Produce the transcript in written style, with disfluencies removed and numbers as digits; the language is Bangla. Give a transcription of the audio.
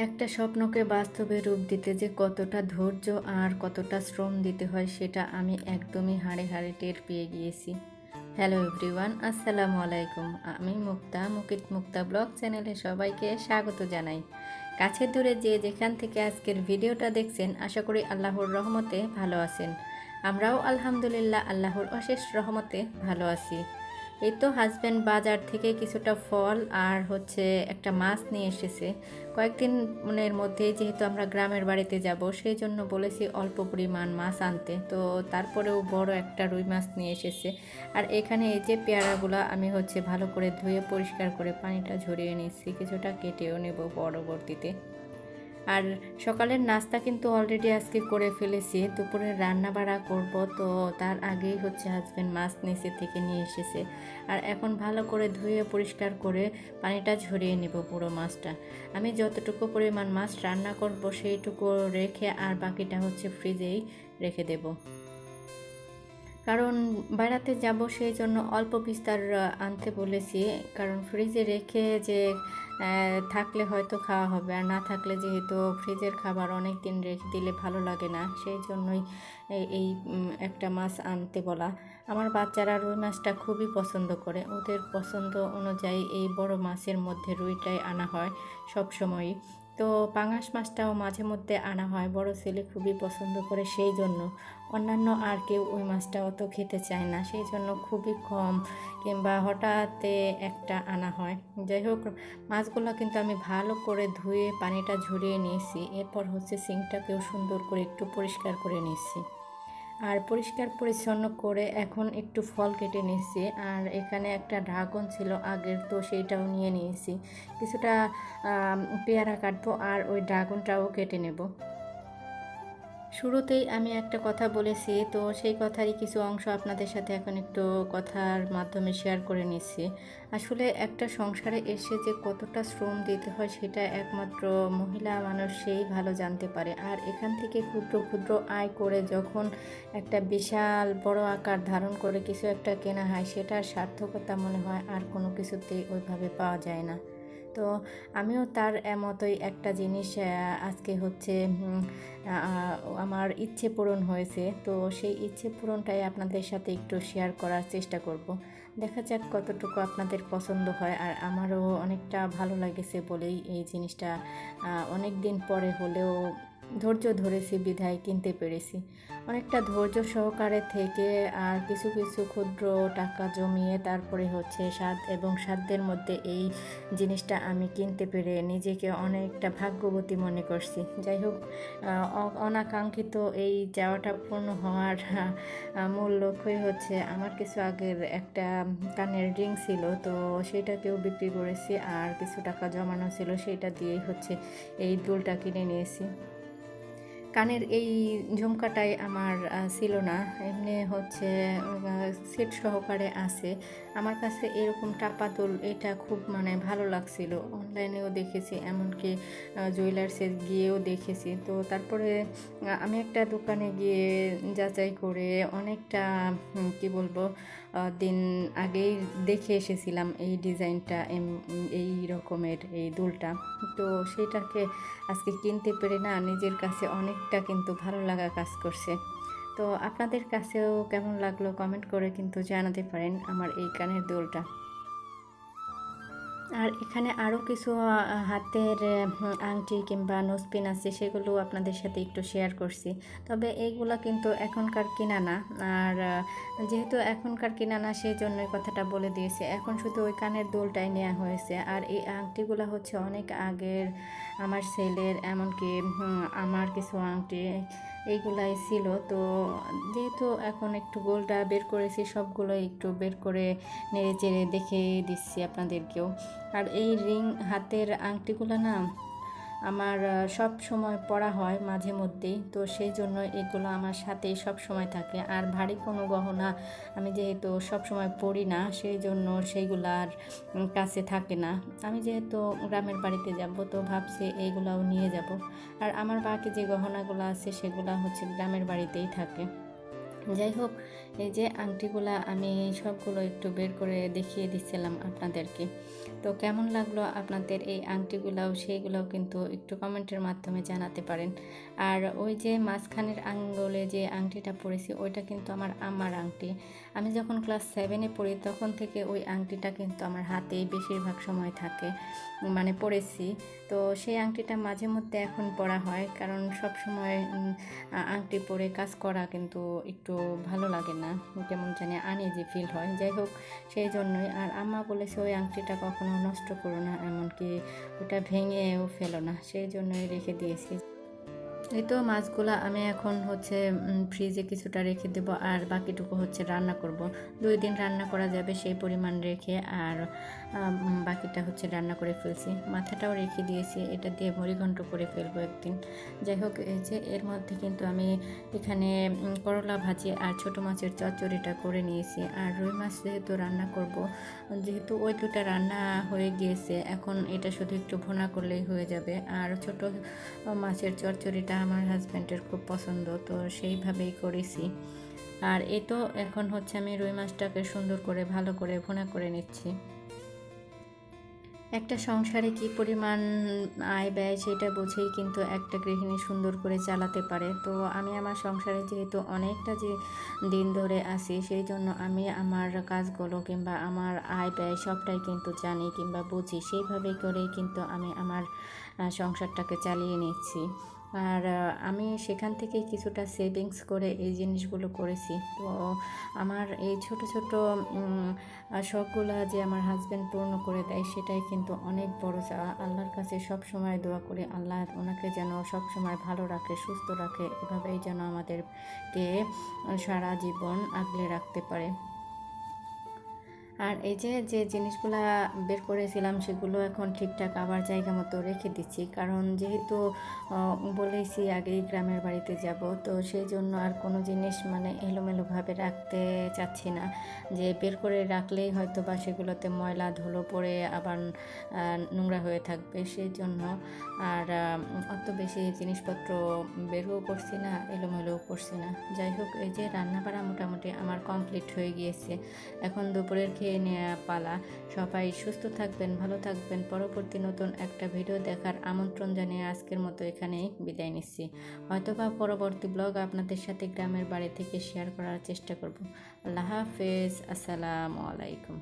একটা স্বপ্নকে বাস্তবে রূপ দিতে যে কতটা ধৈর্য আর কতটা শ্রম দিতে হয় সেটা আমি একদমই হাড়ে হাড়ে টের পেয়ে গিয়েছি। হ্যালো এভরিওয়ান, আসসালামু আলাইকুম। আমি মুক্তা, মুক্তা ব্লগ চ্যানেলে সবাইকে স্বাগত জানাই। কাছে দূরে যে যেখান থেকে আজকের ভিডিওটা দেখছেন, আশা করি আল্লাহর রহমতে ভালো আছেন। আমরাও আলহামদুলিল্লাহ আল্লাহর অশেষ রহমতে ভালো আছি। এই তো হাজব্যান্ড বাজার থেকে কিছুটা ফল আর একটা মাছ নিয়ে এসেছে। কয়েকদিনের মধ্যেই যেহেতু আমরা গ্রামের বাড়িতে যাব, সেই জন্য বলেছি অল্প পরিমাণ মাছ আনতে। তো তারপরেও বড় একটা রুই মাছ নিয়ে এসেছে। আর এখানে এই যে পেয়ারাগুলো আমি ভালো করে ধুয়ে পরিষ্কার করে পানিটা ঝরিয়ে নিচ্ছি, কিছুটা কেটেও নেব পরবর্তীতে। আর সকালের নাস্তা কিন্তু অলরেডি আজকে করে ফেলেছি, দুপুরে রান্না বাড়া করব। তো তার আগেই হাজব্যান্ড মাছ নিচে থেকে নিয়ে এসেছে। আর এখন ভালো করে ধুয়ে পরিষ্কার করে পানিটা ঝরিয়ে নেব পুরো মাছটা। আমি যতটুকু পরিমাণ মাছ রান্না করব সেইটুকু রেখে আর বাকিটা ফ্রিজেই রেখে দেব, কারণ বেড়াতে যাব সেই জন্য অল্প বিস্তার আনতে বলেছি। কারণ ফ্রিজে রেখে যে থাকলে হয়তো খাওয়া হবে, আর না থাকলে যেহেতু ফ্রিজের খাবার অনেক দিন রেখে দিলে ভালো লাগে না, সেই জন্যই এই একটা মাছ আনতে বলা। আমার বাচ্চারা রুই মাছটা খুবই পছন্দ করে, ওদের পছন্দ অনুযায়ী এই বড় মাছের মধ্যে রুইটাই আনা হয় সব সময়ই। তো পাঙাশ মাছটাও মাঝে মধ্যে আনা হয়, বড় ছেলে খুবই পছন্দ করে, সেই জন্য। অন্যান্য আর কেউ ওই মাছটা অত খেতে চায় না, সেই জন্য খুবই কম কিংবা হঠাৎ একটা আনা হয়। যাই হোক, মাছগুলো কিন্তু আমি ভালো করে ধুয়ে পানিটা ঝরিয়ে নিয়েছি। এরপর সিঙ্কটাকেও সুন্দর করে একটু পরিষ্কার করে নিয়েছি। আর পরিষ্কার পরিচ্ছন্ন করে এখন একটু ফল কেটে নিয়েছি। আর এখানে একটা ড্রাগন ছিল আগের, তো সেইটাও নিয়ে নিয়েছি। কিছুটা পেয়ারা কাটবো আর ওই ড্রাগনটাও কেটে নেব। শুরুতেই আমি একটা কথা বলেছি, তো সেই কথারই কিছু অংশ আপনাদের সাথে এখন একটু কথার মাধ্যমে শেয়ার করে নিচ্ছি। আসলে একটা সংসারে এসে যে কতটা শ্রম দিতে হয় সেটা একমাত্র মহিলা মানুষ সেই ভালো জানতে পারে। আর এখান থেকে ক্ষুদ্র ক্ষুদ্র আয় করে যখন একটা বিশাল বড় আকার ধারণ করে কিছু একটা কেনা হয়, সেটার সার্থকতা মনে হয় আর কোনো কিছুতেই ওইভাবে পাওয়া যায় না। তো আমিও তার মতোই একটা জিনিস আজকে আমার ইচ্ছে পূরণ হয়েছে। তো সেই ইচ্ছে পূরণটাই আপনাদের সাথে একটু শেয়ার করার চেষ্টা করব। দেখা যাক কতটুকু আপনাদের পছন্দ হয়। আর আমারও অনেকটা ভালো লাগেছে বলেই এই জিনিসটা অনেক দিন পরে হলেও ধৈর্য ধরেছি বিধায় কিনতে পেরেছি। অনেকটা ধৈর্য সহকারে থেকে আর কিছু কিছু ক্ষুদ্র টাকা জমিয়ে তারপরে স্বাদ এবং সাধ্যের মধ্যে এই জিনিসটা আমি কিনতে পেরে নিজেকে অনেকটা ভাগ্যবতী মনে করছি। যাই হোক, অনাকাঙ্ক্ষিত এই চাওয়াটা পূর্ণ হওয়ার মূল লক্ষ্যই আমার কিছু আগের একটা কানের রিং ছিল, তো সেটাকেও বিক্রি করেছি। আর কিছু টাকা জমানো ছিল, সেটা দিয়েই এই দুলটা কিনে নিয়েছি। কানের এই ঝুমকাটাই আমার ছিল না, এমনি সেট সহকারে আছে। আমার কাছে এরকম টাপা দুল এটা খুব ভালো লাগছিল। অনলাইনেও দেখেছি, এমনকি জুয়েলার্সে গিয়েও দেখেছি। তো তারপরে আমি একটা দোকানে গিয়ে যাচাই করে অনেকটা কি বলবো দিন আগেই দেখে এসেছিলাম এই ডিজাইনটা, এই রকমের এই দুলটা। তো সেটাকে আজকে কিনতে পেরে না নিজের কাছে অনেকটা কিন্তু ভালো লাগা কাজ করছে। তো আপনাদের কাছেও কেমন লাগলো কমেন্ট করে কিন্তু জানাতে পারেন আমার এই কানের দুলটা। আর এখানে আরও কিছু হাতের আংটি কিংবা নোজপিন আছে, সেগুলো আপনাদের সাথে একটু শেয়ার করছি। তবে এইগুলো কিন্তু এখনকার কিনা না। আর যেহেতু এখনকার কিনা না, সেই জন্যই কথাটা বলে দিয়েছে। এখন শুধু ওই কানের দুলটাই নেওয়া হয়েছে। আর এই আংটিগুলো অনেক আগের আমার ছেলের, এমনকি আমার কিছু আংটি এইগুলাই ছিল। তো যেহেতু এখন একটু গোলটা বের করেছি, সবগুলো একটু বের করে নেড়ে চেড়ে দেখে দিচ্ছি আপনাদেরকেও। আর এই রিং হাতের আংটিগুলো না আমার সব সময় পরা হয় মাঝে মধ্যেই, তো সেই জন্য এগুলো আমার সাথেই সব সময় থাকে। আর ভারী কোনো গহনা আমি যেহেতু সব সময় পরি না, সেই জন্য সেইগুলার কাছে থাকে না। আমি যেহেতু গ্রামের বাড়িতে যাব, তো ভাবছি এইগুলাও নিয়ে যাব। আর আমার বাকি যে গহনাগুলো আছে সেগুলো গ্রামের বাড়িতেই থাকে। যাই হোক, এই যে আংটিগুলা আমি সবগুলো একটু বের করে দেখিয়ে দিচ্ছিলাম আপনাদেরকে। তো কেমন লাগলো আপনাদের এই আংটিগুলাও, সেইগুলাও কিন্তু একটু কমেন্টের মাধ্যমে জানাতে পারেন। আর ওই যে মাঝখানের আঙ্গুলে যে আংটিটা পরেছি ওইটা কিন্তু আমার আম্মার আংটি। আমি যখন ক্লাস 7-এ পড়ি তখন থেকে ওই আংটিটা কিন্তু আমার হাতেই বেশিরভাগ সময় থাকে, মানে পরেছি। তো সেই আংটিটা মাঝে মধ্যে এখন পরা হয়, কারণ সব সময় আংটি পরে কাজ করা কিন্তু একটু ভালো লাগে না, কেমন জানি আনইজি ফিল হয়। যাই হোক, সেই জন্যই। আর আম্মা বলেছে ওই আংটিটা কখনো নষ্ট করো না, এমনকি ওটা ভেঙেও ফেলো না, সেই জন্যই রেখে দিয়েছি। এই তো মাছগুলা আমি এখন হচ্ছে ফ্রিজে কিছুটা রেখে দেবো, আর বাকিটুকু হচ্ছে রান্না করব। 2 দিন রান্না করা যাবে সেই পরিমাণ রেখে, আর বাকিটা হচ্ছে রান্না করে ফেলছি। মাথাটাও রেখে দিয়েছি, এটা দিয়ে মুড়িঘণ্ট করে ফেলবো একদিন। যাই হোক, এই যে এর মধ্যে কিন্তু আমি এখানে করলা ভাজি আর ছোটো মাছের চচ্চড়িটা করে নিয়েছি। আর রুই মাছ যেহেতু রান্না করব, যেহেতু ওই দুটা রান্না হয়ে গিয়েছে, এখন এটা শুধু একটু ভুনা করলেই হয়ে যাবে। আর ছোট মাছের চচ্চড়িটা আমার হাজব্যান্ডের খুব পছন্দ, তো সেইভাবেই করেছি। আর এই তো এখন হচ্ছে আমি রুই মাছটাকে সুন্দর করে ভালো করে ভুনা করে নিচ্ছি। একটা সংসারে কি পরিমাণ আয় ব্যয় সেটা বুঝেই কিন্তু একটা গৃহিণী সুন্দর করে চালাতে পারে। তো আমি আমার সংসারে যেহেতু অনেকটা যে দিন ধরে আছি, সেই জন্য আমি আমার কাজগুলো কিংবা আমার আয় ব্যয় সবটাই কিন্তু জানি কিংবা বুঝি। সেইভাবেই করেই কিন্তু আমি আমার সংসারটাকে চালিয়ে নিচ্ছি। আর আমি সেখান থেকেই কিছুটা সেভিংস করে এই জিনিসগুলো করেছি। তো আমার এই ছোট ছোট শখগুলা যে আমার হাজব্যান্ড পূর্ণ করে দেয়, সেটাই কিন্তু অনেক বড় চাওয়া। আল্লাহর কাছে সব সময় দোয়া করি, আল্লাহ ওনাকে যেন সব সময় ভালো রাখে, সুস্থ রাখে, এভাবেই যেন আমাদেরকে সারা জীবন আগলে রাখতে পারে। আর এই যে যে জিনিসগুলা বের করেছিলাম সেগুলো এখন ঠিকঠাক আবার জায়গা মতো রেখে দিচ্ছি, কারণ যেহেতু বলেছি আগেই গ্রামের বাড়িতে যাব, তো সেই জন্য আর কোনো জিনিস মানে এলোমেলোভাবে রাখতে চাচ্ছি না, যে বের করে রাখলেই হয়তো বা সেগুলোতে ময়লা ধুলো পড়ে আবার নোংরা হয়ে থাকবে, সেই জন্য আর অত বেশি জিনিসপত্র বেরও করছি না, এলোমেলোও করছি না। যাই হোক, এই যে রান্নাবাড়া মোটামুটি আমার কমপ্লিট হয়ে গিয়েছে, এখন দুপুরের খেয়ে নেওয়া পালা। সবাই সুস্থ থাকবেন, ভালো থাকবেন। পরবর্তী নতুন একটা ভিডিও দেখার আমন্ত্রণ জানিয়ে আজকের মতো এখানেই বিদায় নিচ্ছি। হয়তোবা পরবর্তী ব্লগ আপনাদের সাথে গ্রামের বাড়ি থেকে শেয়ার করার চেষ্টা করব। আল্লাহ হাফেজ, আসসালামু আলাইকুম।